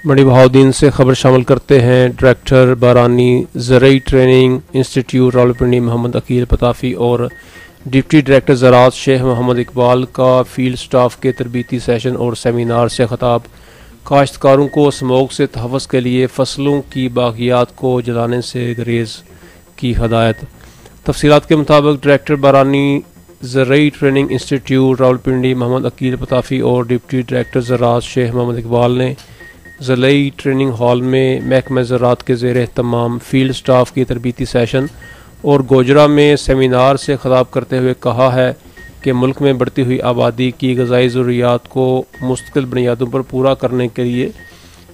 بڑی بہاؤدین سے خبر شامل کرتے ہیں۔ ڈائریکٹر بارانی زرعی ٹریننگ انسٹیٹیوٹ راولپنڈی محمد عقیل پتافی اور ڈپٹی ڈائریکٹر زراعت شیخ محمد اقبال کا فیلڈ سٹاف کے تربیتی سیشن اور سیمینار سے خطاب۔ کاشتکاروں کو اسموگ سے تحفظ کے لیے فصلوں کی باغیات کو جلانے سے گریز کی ہدایت۔ تفصیلات کے مطابق ڈائریکٹر بارانی زرعی ٹریننگ انسٹیٹیوٹ راولپنڈی محمد عقیل پتافی اور ڈپٹی ڈائریکٹر زراعت شیخ محمد اقبال نے ضلعی ٹریننگ ہال میں محکمہ زراعت کے زیر اہتمام فیلڈ سٹاف کی تربیتی سیشن اور گوجرا میں سیمینار سے خطاب کرتے ہوئے کہا ہے کہ ملک میں بڑھتی ہوئی آبادی کی غذائی ضروریات کو مستقل بنیادوں پر پورا کرنے کے لیے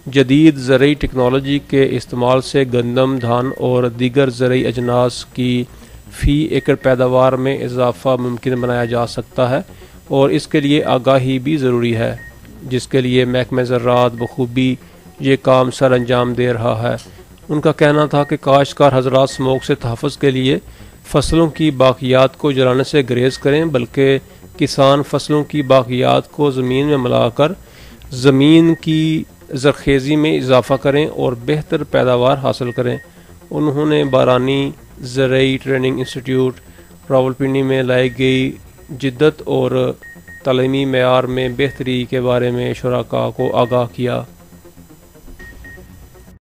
جدید زرعی ٹیکنالوجی کے استعمال سے گندم، دھان اور دیگر زرعی اجناس کی فی ایکڑ پیداوار میں اضافہ ممکن بنایا جا سکتا ہے اور اس کے لیے آگاہی بھی ضروری ہے، جس کے لیے محکمہ زراعت بخوبی یہ کام سر انجام دے رہا ہے۔ ان کا کہنا تھا کہ کاشتکار حضرات اسموگ سے تحفظ کے لیے فصلوں کی باقیات کو جلانے سے گریز کریں، بلکہ کسان فصلوں کی باقیات کو زمین میں ملا کر زمین کی زرخیزی میں اضافہ کریں اور بہتر پیداوار حاصل کریں۔ انہوں نے بارانی زرعی ٹریننگ انسٹیٹیوٹ راولپنڈی میں لائی گئی جدت اور تعلیمی معیار میں بہتری کے بارے میں شرکاء کو آگاہ کیا۔